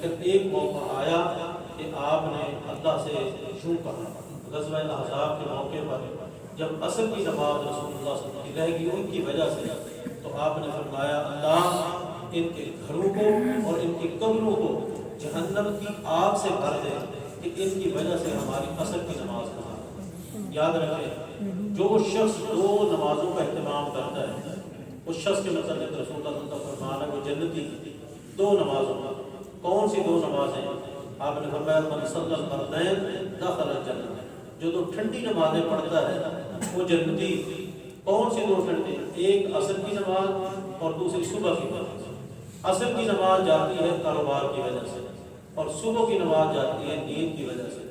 لیکن ایک موقع آیا کہ آپ نے اللہ سے یوں کہا، غزوہ احزاب کے موقع پر جب عصر کی نماز رسول اللہ صلی اللہ علیہ وسلم کی رہ گئی ان کی وجہ سے، تو آپ نے فرمایا اللہ ان کے گھروں کو اور ان کی قبروں کو جہنم کی آگ سے بھر دے کہ ان کی وجہ سے ہماری عصر کی نماز کا یاد رکھیں، جو شخص دو نمازوں کا اہتمام کرتا ہے اس شخص کے متعلق رسول اللہ صلی اللہ علیہ وسلم کا فرمان ہے وہ جنتی دو نمازوں کا۔ کون سی دو نمازیں؟ آپ نے فرمایا من صلی الفردین دخل الجنہ، جو دو ٹھنڈی نمازیں پڑھتا ہے وہ جنتی۔ کون سی دو ٹھنڈی؟ ایک عصر کی نماز اور دوسری صبح کی نماز۔ عصر کی نماز جاتی ہے کاروبار کی وجہ سے اور صبح کی نماز جاتی ہے نیند کی وجہ سے۔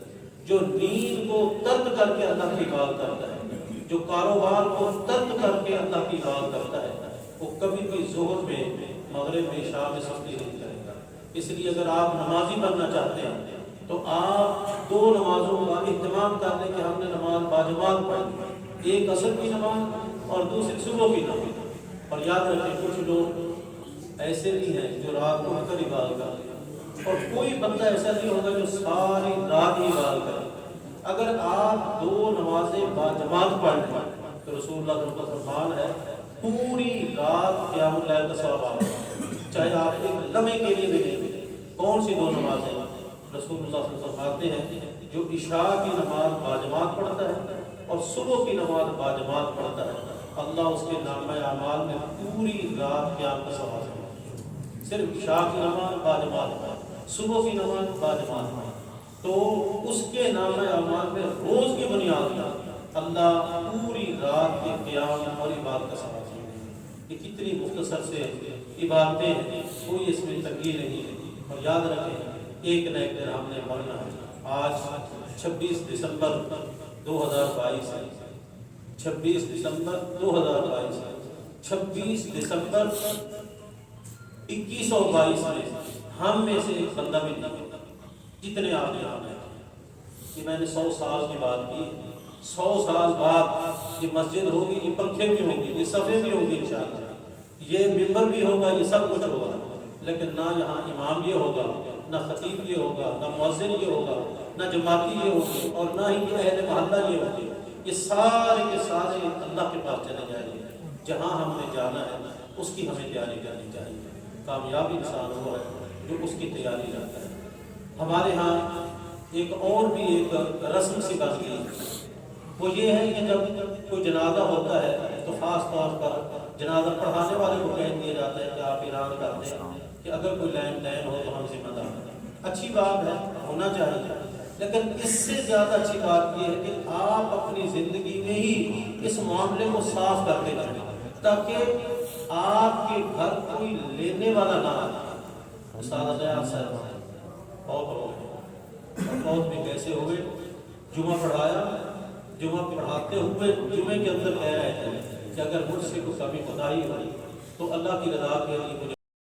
جو نیند کو ترک کر کے اللہ کی عبادت کرتا ہے، جو کاروبار کو ترک کر کے اللہ کی عبادت کرتا ہے، وہ کبھی بھی ظہر میں، مغرب میں، شام میں سستی نہیں کرے گا۔ اس لیے اگر آپ نمازی بننا چاہتے ہیں تو آپ دو نمازوں کا اہتمام کر لیں کہ ہم نے نماز باجماعت پڑھی، ایک عصر کی نماز اور دوسری صبح کی نماز۔ اور یاد رکھیں کچھ لوگ ایسے بھی ہیں جو رات کو اٹھ کر عبادت کرتے ہیں، اور کوئی بندہ ایسا نہیں ہوگا جو ساری رات ہی عبادت کرے۔ اگر آپ دو نمازیں باجماعت پڑھ لیں تو رسول اللہ صلی اللہ علیہ وسلم کا فرمان ہے پوری رات قیام اللیل کا ثواب آپ کو، چاہے آپ ایک لمحے کے لیے بھی نہیں۔ کون سی دو نمازیں؟ رسول اللہ صلی اللہ علیہ وسلم فرماتے ہیں جو عشاء کی نماز باجماعت پڑھتا ہے اور صبح کی نماز باجماعت پڑھتا ہے، اللہ اس کے نامہ اعمال میں پوری رات قیام کا ثواب ہے۔ صرف عشاء کی نماز باجماعت، صبح کی نماز باجماعت، تو اس کے نامہ اعمال میں روز کی بنیاد پر اللہ پوری رات کے قیام اور عبادت کا ثواب ہے۔ یہ کتنی مختصر سے عبادتیں ہیں، کوئی اس میں تنگی نہیں ہے۔ اور یاد رکھیں ایک نہ ایک دن ہم نے مرنا ہے۔ آج 26 دسمبر 2022 ہے، 26 دسمبر 2022 ہے۔ 26 دسمبر 2122 میں ہم میں سے ایک بندہ بھی نہیں ہوتا، جتنے آپ یہاں ہیں۔ کہ میں نے 100 سال کی بات کی، 100 سال بعد یہ مسجد ہوگی، یہ پنکھے بھی ہوں گے، یہ صفحے بھی ہوں گے انشاءاللہ، یہ ممبر بھی ہوگا، یہ سب کچھ ہوگا، لیکن نہ یہاں امام یہ ہوگا، نہ خطیب یہ ہوگا، نہ مؤذن یہ ہوگا، نہ جماعتی یہ ہوگی، اور نہ ہی اہل محلہ یہ ہوگی۔ یہ سارے کے سارے اللہ کے پاس چلے جائیں گے۔ جہاں ہم نے جانا ہے اس کی ہمیں تیاری کرنی چاہیے۔ کامیاب انسان وہ ہے جو اس کی تیاری کرتا ہے۔ ہمارے ہاں ایک اور بھی ایک رسم سی بن گئی، وہ یہ ہے کہ جب کوئی جنازہ ہوتا ہے تو خاص طور پر جنازہ پڑھانے والے کو کہہ دیا جاتا ہے کہ آپ اعلان کر دیں کہ اگر کوئی لین دین ہو تو ہم ذمہ دار ہیں۔ اچھی بات ہے، ہونا چاہیے، لیکن اس سے زیادہ اچھی بات یہ ہے کہ آپ اپنی زندگی میں ہی اس معاملے کو صاف کرتے جائیں تاکہ آپ کے گھر کوئی لینے والا نہ آئے۔ استاد صاحب بہت ہو گئے، بہت بھی کیسے ہوئے، جمعہ پڑھایا، جمعہ پڑھاتے ہوئے جمعے کے اندر کہہ رہے تھے کہ اگر مجھ سے کوئی کمی خدائی ہوئی تو اللہ کی رضا کے لیے